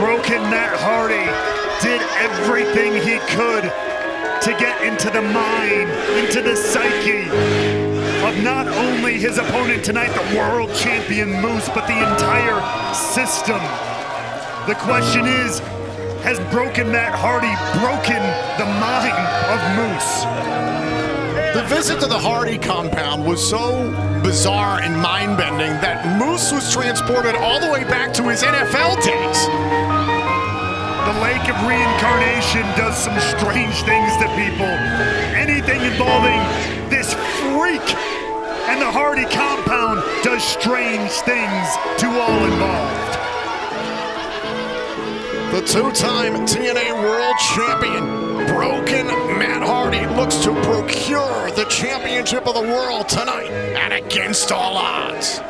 Broken Matt Hardy did everything he could to get into the mind, into the psyche of not only his opponent tonight, the world champion Moose, but the entire system. The question is, has Broken Matt Hardy broken the mind of Moose? The visit to the Hardy compound was so bizarre and mind-bending that Moose was transported all the way back to his NFL days. The Lake of Reincarnation does some strange things to people. Anything involving this freak and the Hardy compound does strange things to all involved. The two-time TNA World Champion, Broken Matt Hardy, looks to procure the championship of the world tonight and against all odds.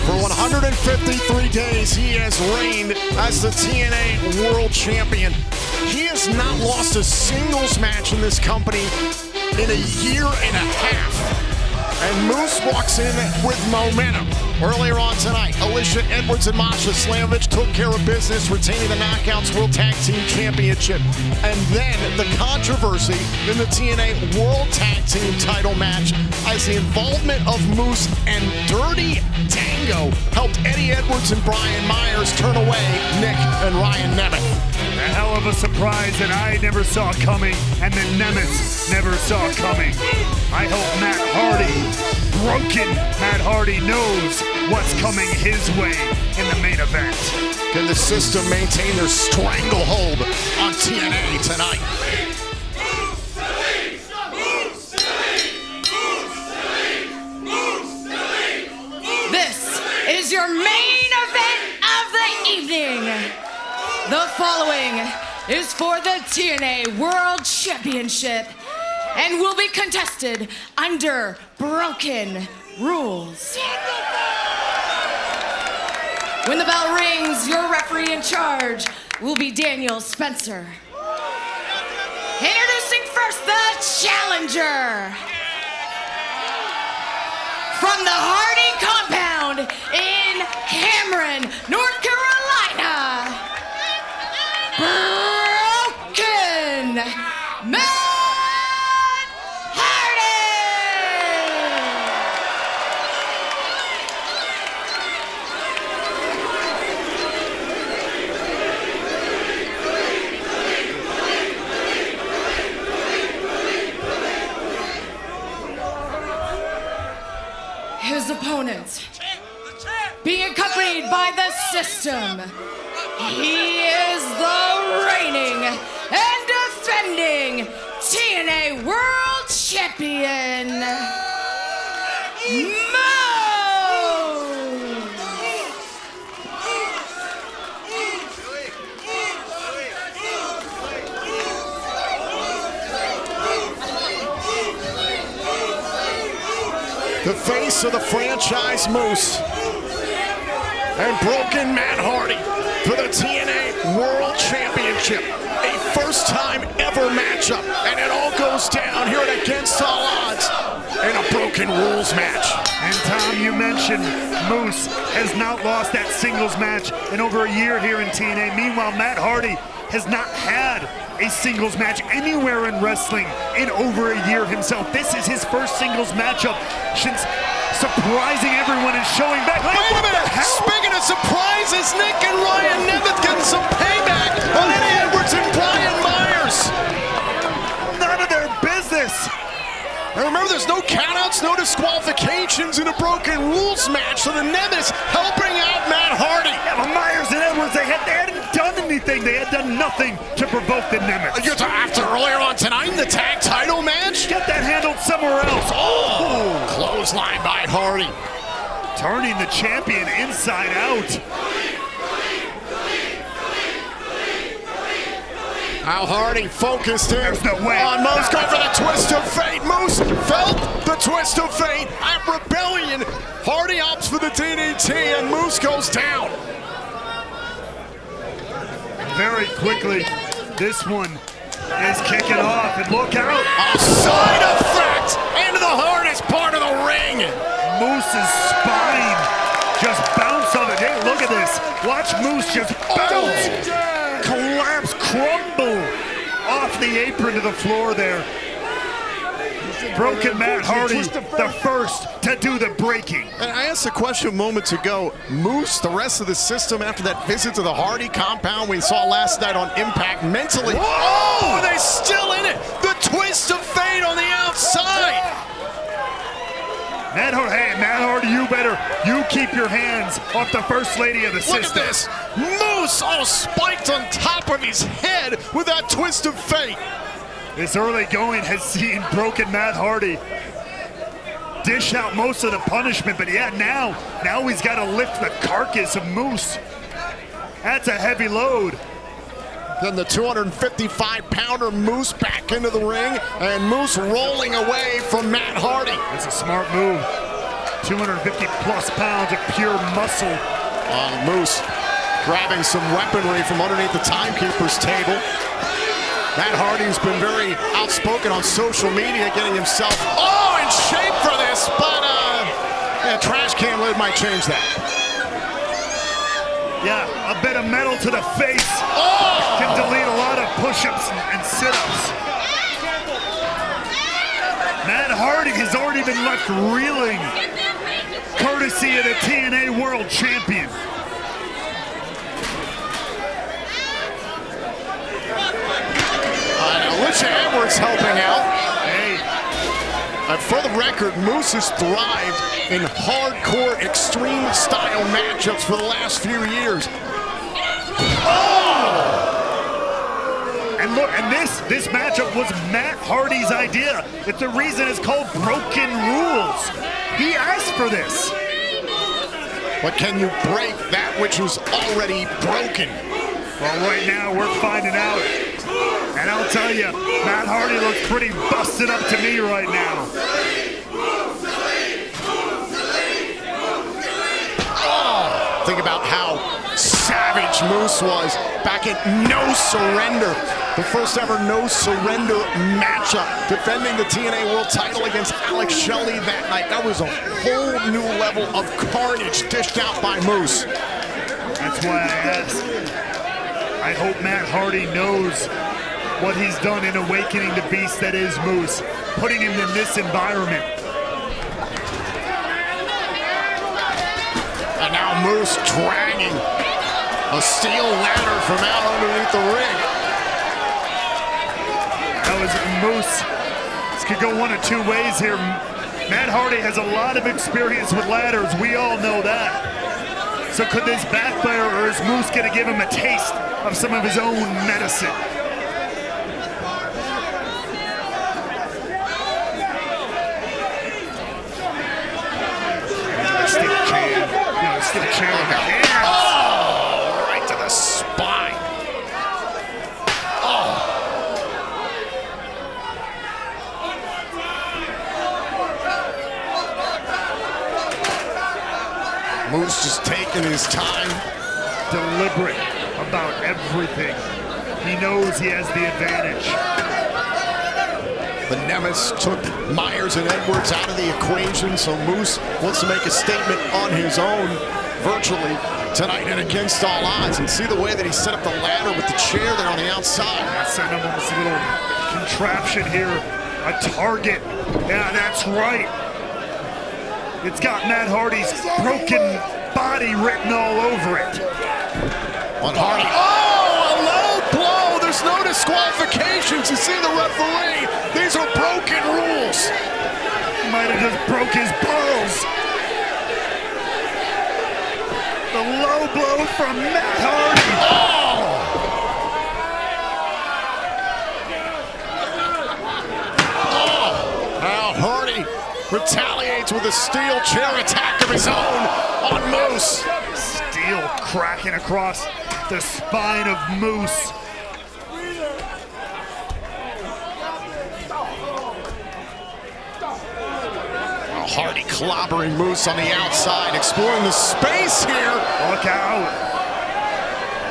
For 153 days, he has reigned as the TNA World Champion. He has not lost a singles match in this company in a year and a half. And Moose walks in with momentum. Earlier on tonight, Alicia Edwards and Masha Slamovich took care of business, retaining the Knockouts World Tag Team Championship. And then the controversy in the TNA World Tag Team title match as the involvement of Moose and Dirty Dango helped Eddie Edwards and Brian Myers turn away Nick and Ryan Nemeth. A hell of a surprise that I never saw coming and the Nemeths never saw coming. I hope Matt Hardy, Broken Matt Hardy, knows what's coming his way in the main event. Can the system maintain their stranglehold on TNA tonight? This is your main event of the evening. The following is for the TNA World Championship and will be contested under broken rules. When the bell rings, your referee in charge will be Daniel Spencer. Introducing first the challenger. From the Hardy compound in Cameron, North Carolina, Broken Matt Hardy! His opponent, being accompanied by the system, he is the reigning and defending TNA World Champion, Mo! The face of the franchise, Moose, and Broken Matt Hardy for the TNA World Championship. A first-time ever matchup, and it all goes down here at Against All Odds in a Broken Rules match. And Tom, you mentioned Moose has not lost that singles match in over a year here in TNA. Meanwhile, Matt Hardy has not had a singles match anywhere in wrestling in over a year himself. This is his first singles matchup since surprising everyone and showing back. Wait a minute! Speaking of surprises, Nick and Ryan Nemeth getting some payback on Eddie Edwards and Brian Myers. there's no countouts, no disqualifications in a broken rules match. So the Nemesis helping out Matt Hardy. Yeah, but Myers and Edwards, they hadn't done anything. They had done nothing to provoke the Nemesis. You're after earlier on tonight in the tag title match? Get that handled somewhere else. Oh! Clothesline by Hardy. Turning the champion inside out. Now Hardy focused in. There's no way. On Moose, going for the twist of fate. Moose felt the twist of fate at Rebellion. Hardy opts for the DDT and Moose goes down. Very quickly, this one is kicking off, and look out. A side effect into the hardest part of the ring. Moose's spine just bounced on it. Hey, look at this. Watch Moose just bounce. Collapse, crumble off the apron to the floor there. Broken Matt Hardy, the first to do the breaking. And I asked the question moments ago, Moose, the rest of the system after that visit to the Hardy compound we saw last night on Impact mentally. Whoa! Oh, are they still in it? The twist of fate on the outside. Matt Hardy, hey, Matt Hardy, you keep your hands off the first lady of the system. Look at this. Moose all spiked on top of his head with that twist of fate. This early going has seen broken Matt Hardy dish out most of the punishment, but yeah, now he's got to lift the carcass of Moose. That's a heavy load. Then the 255-pounder Moose back into the ring, and Moose rolling away from Matt Hardy. That's a smart move. 250-plus pounds of pure muscle. Moose grabbing some weaponry from underneath the timekeeper's table. Matt Hardy's been very outspoken on social media, getting himself in shape for this, but a trash can lid might change that. Yeah, a bit of metal to the face can delete a lot of push-ups and sit-ups. Matt Hardy has already been left reeling, courtesy of the TNA World Champion. Alicia Edwards helping out. Hey. And for the record, Moose has thrived in hardcore, extreme-style matchups for the last few years. And look, and this matchup was Matt Hardy's idea. It's the reason it's called Broken Rules. He asked for this. But can you break that which was already broken? Well, right now we're finding out. And I'll tell you, Matt Hardy looks pretty busted up to me right now. Think about how savage Moose was back at No Surrender. The first ever No Surrender matchup, defending the TNA World title against Alex Shelley that night. That was a whole new level of carnage dished out by Moose. That's why I asked. I hope Matt Hardy knows what he's done in awakening the beast that is Moose, putting him in this environment. And now Moose dragging a steel ladder from out underneath the ring. That was Moose. This could go one of two ways here. Matt Hardy has a lot of experience with ladders. We all know that. So could this backfire, or is Moose going to give him a taste of some of his own medicine? Stick chair in the hands. Oh, right to the spine. Moose just taking his time. Deliberate about everything. He knows he has the advantage. The Nemesis took Myers and Edwards out of the equation, so Moose wants to make a statement on his own virtually tonight and against all odds. And see the way that he set up the ladder with the chair there on the outside. Set up almost a little contraption here. A target. Yeah, that's right. It's got Matt Hardy's broken body written all over it. On Hardy. Oh, a low blow. There's no disqualifications. You see the referee. These are broken rules. might have just broke his balls. The low blow from Matt Hardy. Now Hardy retaliates with a steel chair attack of his own on Moose. Steel cracking across the spine of Moose. Hardy clobbering Moose on the outside, exploring the space here. Look out.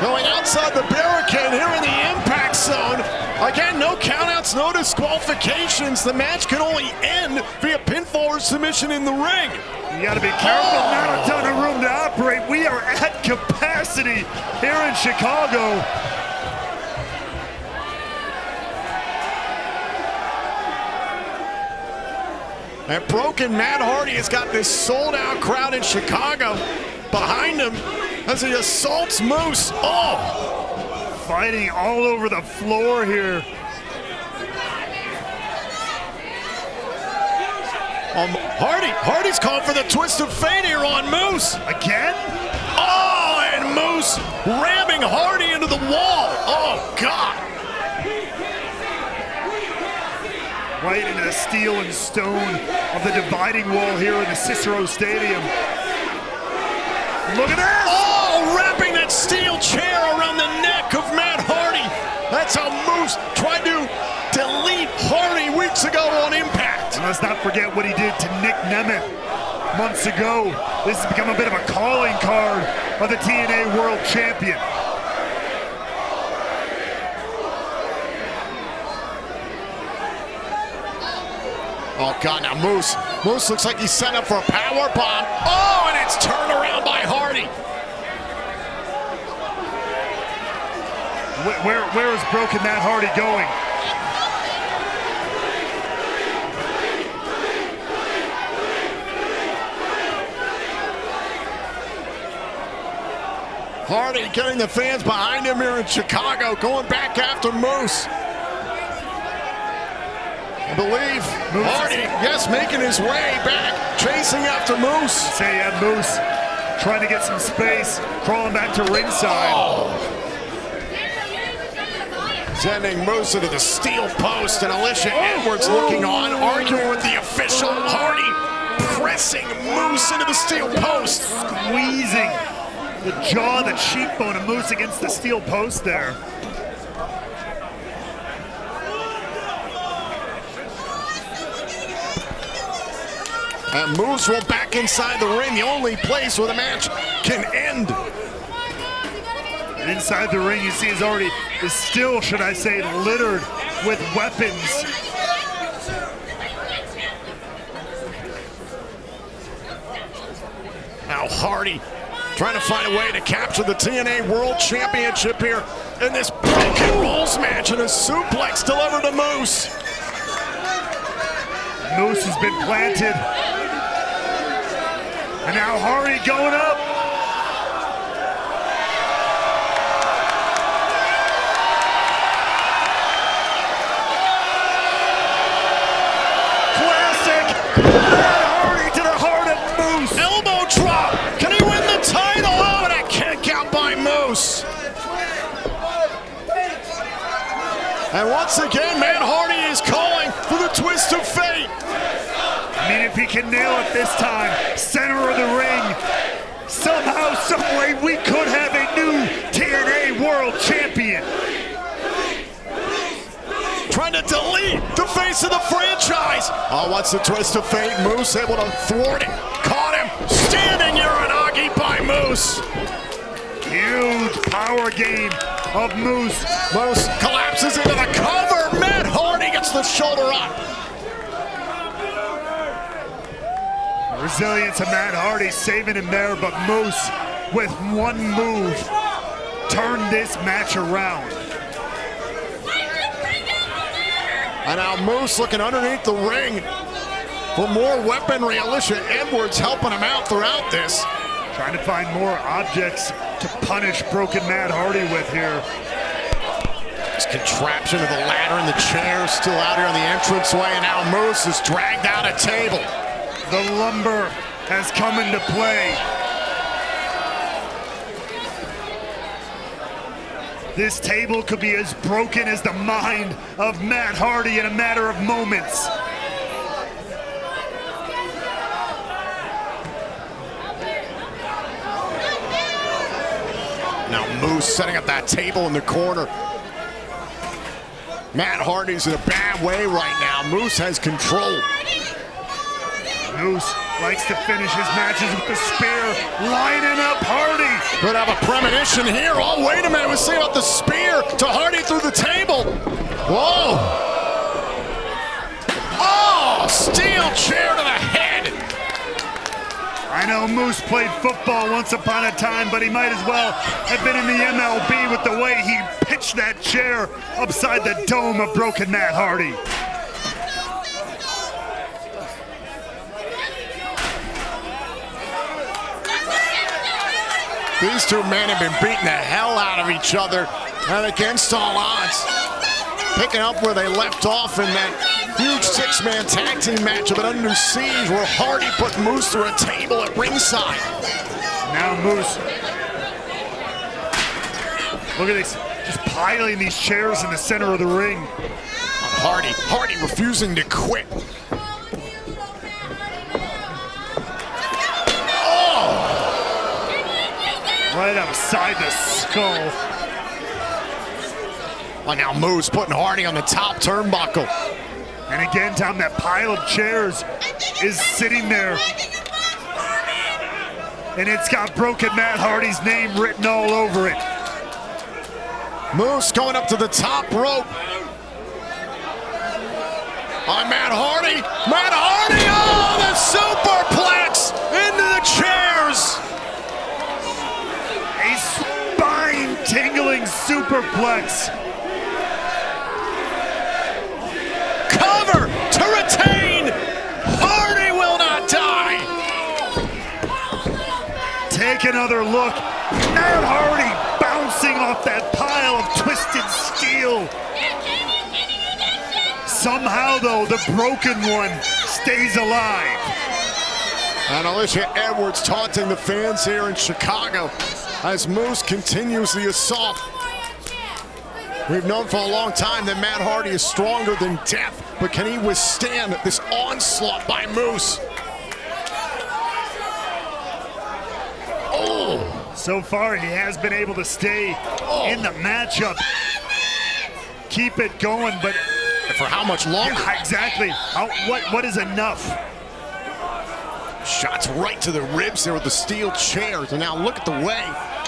Going outside the barricade here in the impact zone. Again, no countouts, no disqualifications. The match can only end via pinfall or submission in the ring. You gotta be careful, not a ton of room to operate. We are at capacity here in Chicago. And broken Matt Hardy has got this sold-out crowd in Chicago behind him as he assaults Moose. Fighting all over the floor here. Hardy's calling for the twist of fate here on Moose. Again? And Moose ramming Hardy into the wall. Oh, God. Right into the steel and stone of the dividing wall here in the Cicero Stadium. Look at this! Wrapping that steel chair around the neck of Matt Hardy. That's how Moose tried to delete Hardy weeks ago on Impact. And let's not forget what he did to Nick Nemeth months ago. This has become a bit of a calling card of the TNA World Champion. Oh, God, now Moose looks like he's set up for a power bomb. And it's turned around by Hardy. Where is broken Matt Hardy going? Hardy getting the fans behind him here in Chicago, going back after Moose. I believe Hardy, making his way back, chasing after Moose. Say Moose trying to get some space, crawling back to ringside. Sending Moose into the steel post, and Alicia Edwards looking on, arguing with the official. Hardy pressing Moose into the steel post. Squeezing the jaw, the cheekbone of Moose against the steel post there. And Moose will back inside the ring, the only place where the match can end. And inside the ring, you see is still, should I say, littered with weapons. Now Hardy trying to find a way to capture the TNA World Championship here in this broken rules match, and a suplex delivered to Moose. Moose has been planted. And now Hardy going up. Classic. Hardy to the heart of Moose. Elbow drop. Can he win the title? And a kick out by Moose. And once again, Matt Hardy is calling for the twist of fate. I mean, if he can nail it this time, center of the ring, somehow, someway, we could have a new TNA World Champion. Trying to delete the face of the franchise. What's the twist of fate? Moose able to thwart it. Caught him. Standing Uranagi by Moose. Huge power game of Moose. Moose collapses into the cover. Matt Hardy gets the shoulder up. Resilience of Matt Hardy saving him there, but Moose, with one move, turned this match around. And now Moose looking underneath the ring for more weaponry. Alicia Edwards helping him out throughout this. Trying to find more objects to punish broken Matt Hardy with here. This contraption of the ladder and the chair still out here on the entranceway, and now Moose is dragged out a table. The lumber has come into play. This table could be as broken as the mind of Matt Hardy in a matter of moments. Now Moose setting up that table in the corner. Matt Hardy's in a bad way right now. Moose has control. Moose likes to finish his matches with the spear, lining up Hardy. Could have a premonition here. Oh, wait a minute. We'll see about the spear to Hardy through the table. Whoa. Oh, steel chair to the head. I know Moose played football once upon a time, but he might as well have been in the MLB with the way he pitched that chair upside the dome of broken Matt Hardy. These two men have been beating the hell out of each other, and against all odds, picking up where they left off in that huge six-man tag team matchup at Under Siege, where Hardy put Moose through a table at ringside. Now Moose, look at this, just piling these chairs in the center of the ring. Hardy refusing to quit. Right outside the skull. Well, now Moose putting Hardy on the top turnbuckle. And again, Tom, that pile of chairs is sitting there. And it's got broken Matt Hardy's name written all over it. Moose going up to the top rope. On Matt Hardy. Matt Hardy, oh, the superplex into the chairs. A spine-tingling superplex. Cover to retain. Hardy will not die. Take another look. Matt Hardy bouncing off that pile of twisted steel. Somehow, though, the broken one stays alive. And Alicia Edwards taunting the fans here in Chicago as Moose continues the assault. We've known for a long time that Matt Hardy is stronger than death, but can he withstand this onslaught by Moose? Oh! So far, he has been able to stay in the matchup. Keep it going, but for how much longer? Yeah, exactly. What is enough? Shots right to the ribs there with the steel chairs. And now look at the way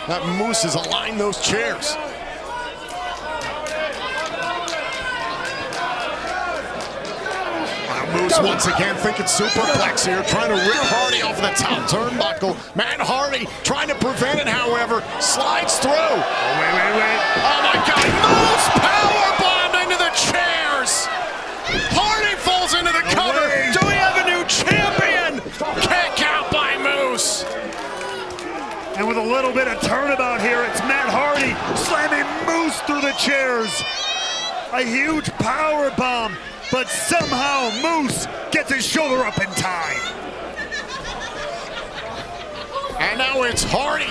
that Moose has aligned those chairs. Moose once again thinking superplex here, trying to rip Hardy off the top turnbuckle. Matt Hardy trying to prevent it, however, slides through. Oh, wait. Oh my God, Moose powerbombed into the chairs. Hardy falls into the cover. Do we have a new champion? Kick out by Moose. And with a little bit of turnabout here, it's Matt Hardy slamming Moose through the chairs. A huge power bomb. But somehow Moose gets his shoulder up in time. And now it's Hardy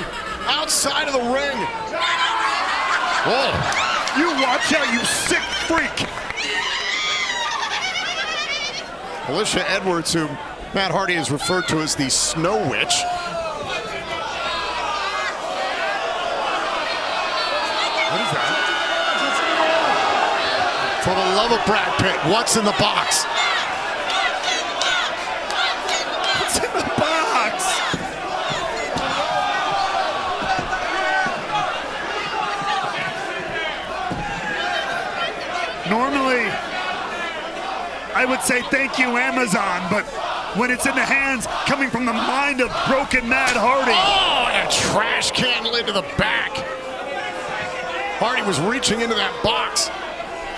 outside of the ring. Whoa. You watch out, you sick freak. Alicia Edwards, who Matt Hardy has referred to as the Snow Witch. What is that? For the love of Brad Pitt, what's in the box? What's in the box? Normally, I would say thank you, Amazon, but when it's in the hands coming from the mind of broken Matt Hardy. Oh, and a trash can lid to the back. Hardy was reaching into that box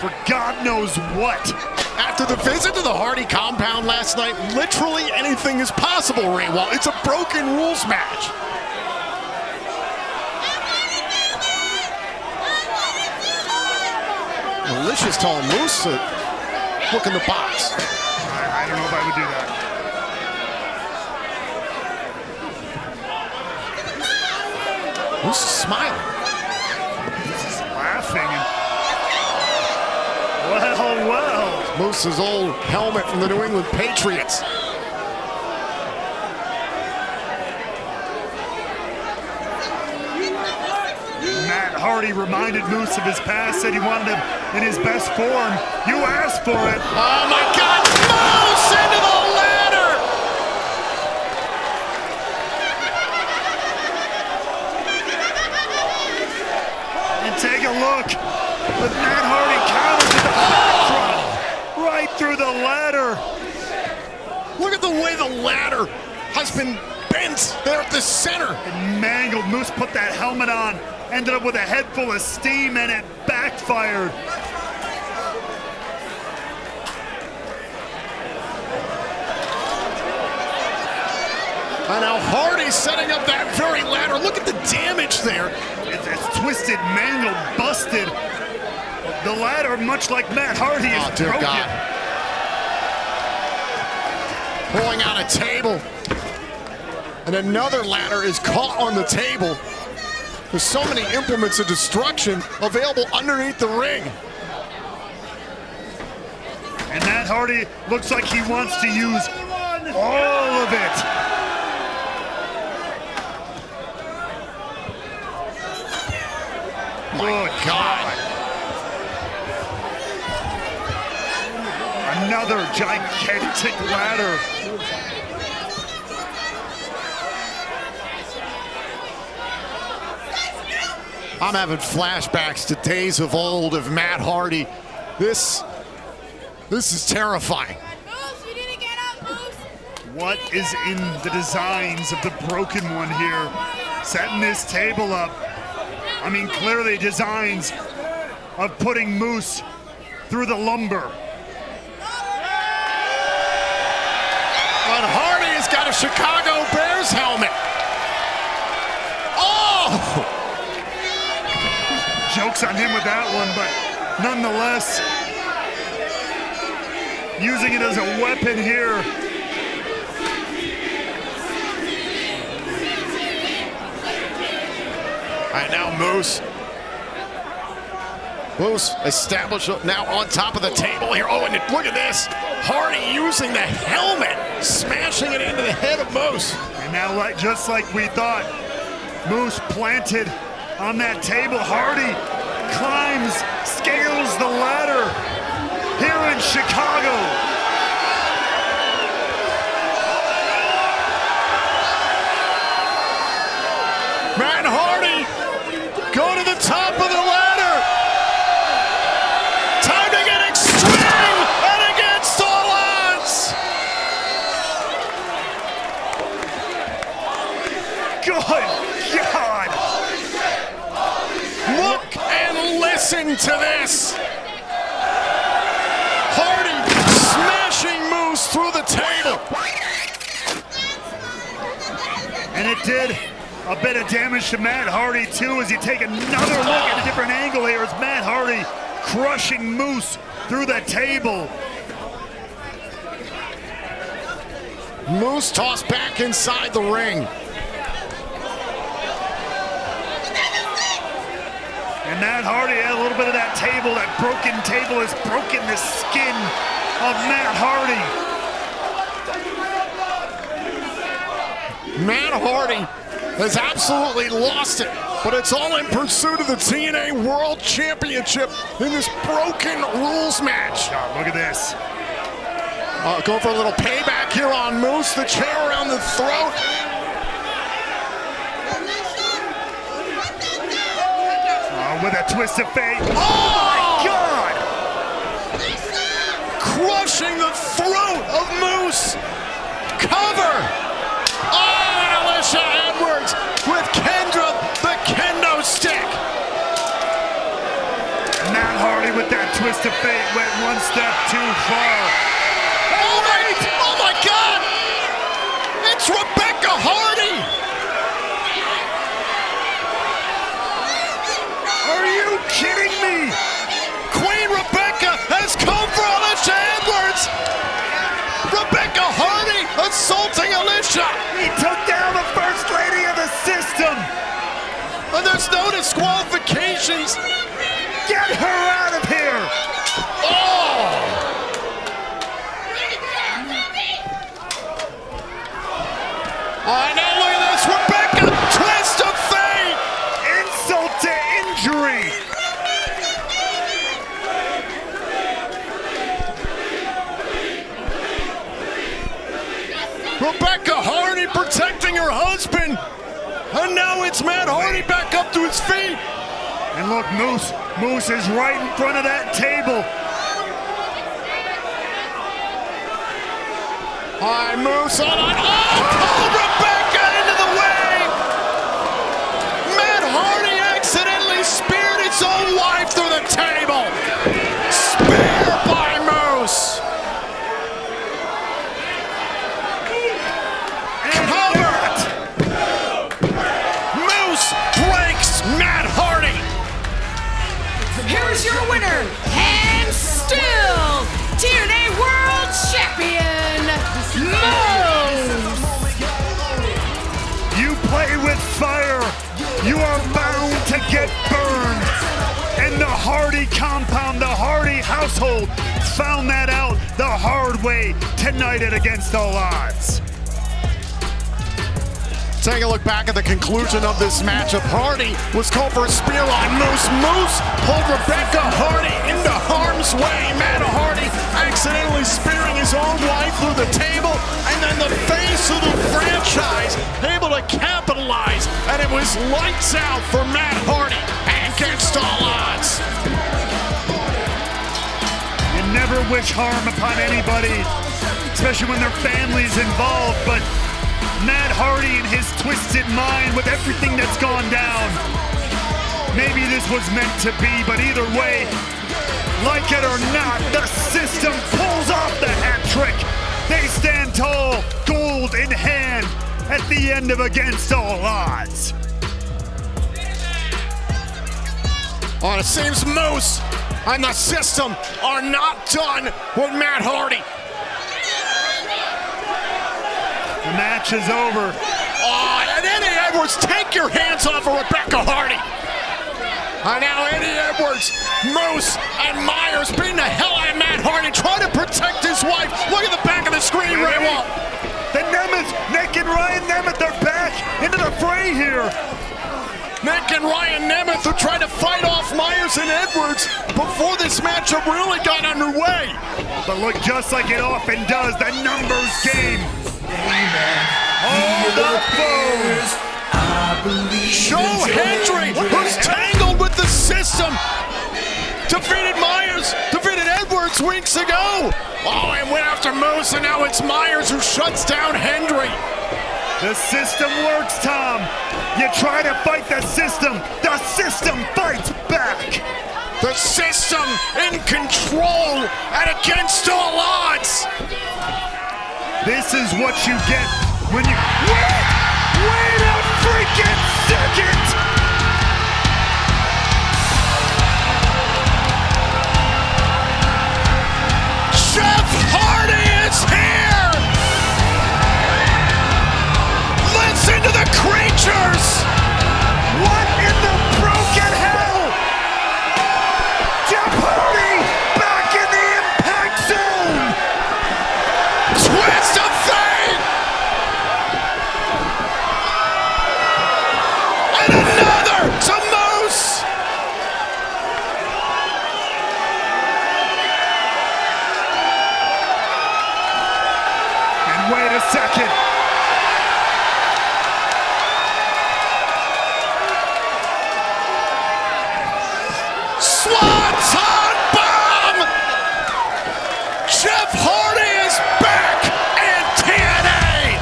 for God knows what. After the visit to the Hardy compound last night, literally anything is possible, Raywall. It's a broken rules match. malicious telling Moose to look in the box. I don't know if I would do that. Moose is smiling. He's laughing. Well. Moose's old helmet from the New England Patriots. Matt Hardy reminded Moose of his past, said he wanted him in his best form. You asked for it. Oh my God, Moose into the ladder! And take a look. But Matt Hardy counters with the back drop right through the ladder. Look at the way the ladder has been bent there at the center. And mangled. Moose put that helmet on, ended up with a head full of steam, and it backfired. And now Hardy's setting up that very ladder. Look at the damage there. It's twisted, mangled, busted. The ladder, much like Matt Hardy, is Oh, dear broken. God. Pulling out a table. And another ladder is caught on the table. There's so many implements of destruction available underneath the ring. And Matt Hardy looks like he wants to use all of it. My God. Another gigantic ladder. I'm having flashbacks to days of old of Matt Hardy. This is terrifying. Moose, you need to get up, Moose. What is in the designs of the broken one here? Setting this table up. I mean, clearly designs of putting Moose through the lumber. But Hardy has got a Chicago Bears helmet. Oh! Jokes on him with that one, but nonetheless, using it as a weapon here. All right, now Moose. Moose established now on top of the table here. Oh, and look at this. Hardy using the helmet, smashing it into the head of Moose. And now, just like we thought, Moose planted on that table. Hardy climbs, scales the ladder here in Chicago. Matt Hardy go to the top of the ladder. Time to get extreme and against all odds. Good God. Look and listen to this. Hardy smashing Moose through the table. And it did a bit of damage to Matt Hardy too, as you take another look at a different angle here as Matt Hardy crushing Moose through the table. Moose tossed back inside the ring. And Matt Hardy had a little bit of that table, that broken table has broken the skin of Matt Hardy. Matt Hardy has absolutely lost it, but it's all in pursuit of the TNA World Championship in this broken rules match. God, look at this. Going for a little payback here on Moose, the chair around the throat. With a twist of fate. Oh! My God! Crushing the throat of Moose. Cover. Oh, and Alicia Edwards with Kendra the kendo stick. Matt Hardy with that twist of fate went one step too far. Oh my God! It's Rebecca Hardy. Are you kidding me? Queen Rebecca shot. He took down the first lady of the system. And there's no disqualifications. Get her out of here. Oh! Now look at this. Rebecca, twist of fate. Insult to injury. Rebecca Hardy protecting her husband. And now it's Matt Hardy back up to his feet. And look, Moose is right in front of that table. Hi, Moose on. Oh, Rebecca into the way. Matt Hardy accidentally speared his own wife through the table. Spear by Moose. Covered. Moose breaks Matt Hardy. Here's your winner, and still TNA World Champion, Moose. You play with fire, you are bound to get burned. And the Hardy compound, the Hardy household found that out the hard way tonight at Against All Odds. Take a look back at the conclusion of this matchup. Hardy was called for a spear on Moose. Moose pulled Rebecca Hardy into harm's way. Matt Hardy accidentally spearing his own wife through the table, and then the face of the franchise able to capitalize, and it was lights out for Matt Hardy Against All Odds. You never wish harm upon anybody, especially when their family's involved, but Matt Hardy and his twisted mind with everything that's gone down. Maybe this was meant to be, but either way, like it or not, the system pulls off the hat trick. They stand tall, gold in hand, at the end of Against All Odds. Oh, it seems Moose and the system are not done with Matt Hardy. The match is over. Oh, and Eddie Edwards, take your hands off of Rebecca Hardy. And now Eddie Edwards, Moose, and Myers beating the hell out of Matt Hardy, trying to protect his wife. Look at the back of the screen, Ray Wall. The Nemeth, Nick and Ryan Nemeth are back into the fray here. Nick and Ryan Nemeth who tried to fight off Myers and Edwards before this matchup really got underway. But look, just like it often does, the numbers game. Hold the phone. Joe Hendry, who's tangled with the system, defeated Myers, defeated Edwards weeks ago. Oh, and went after Moose, and now it's Myers who shuts down Hendry. The system works, Tom. You try to fight the system fights back. The system in control and Against All Odds. This is what you get when you... Wait a freaking second! Jeff Hardy is here! Listen to the creatures! What in the broken hell? Jeff Hardy back in the impact zone! Twist of fate! And another to Moose! And wait a second. Swanton bomb! Jeff Hardy is back in TNA!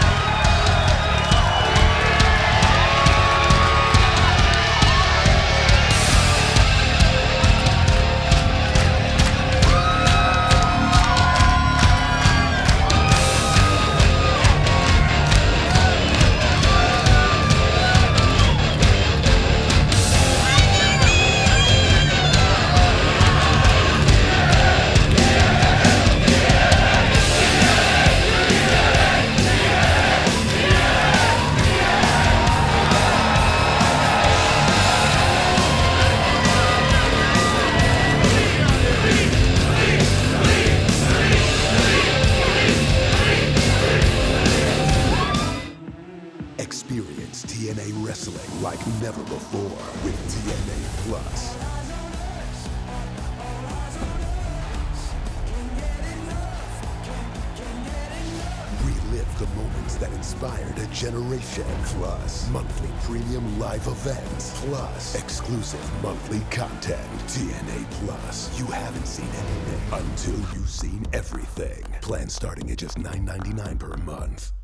the moments that inspired a generation. Plus, monthly premium live events. Plus, exclusive monthly content. TNA Plus. You haven't seen anything until you've seen everything. Plan starting at just $9.99 per month.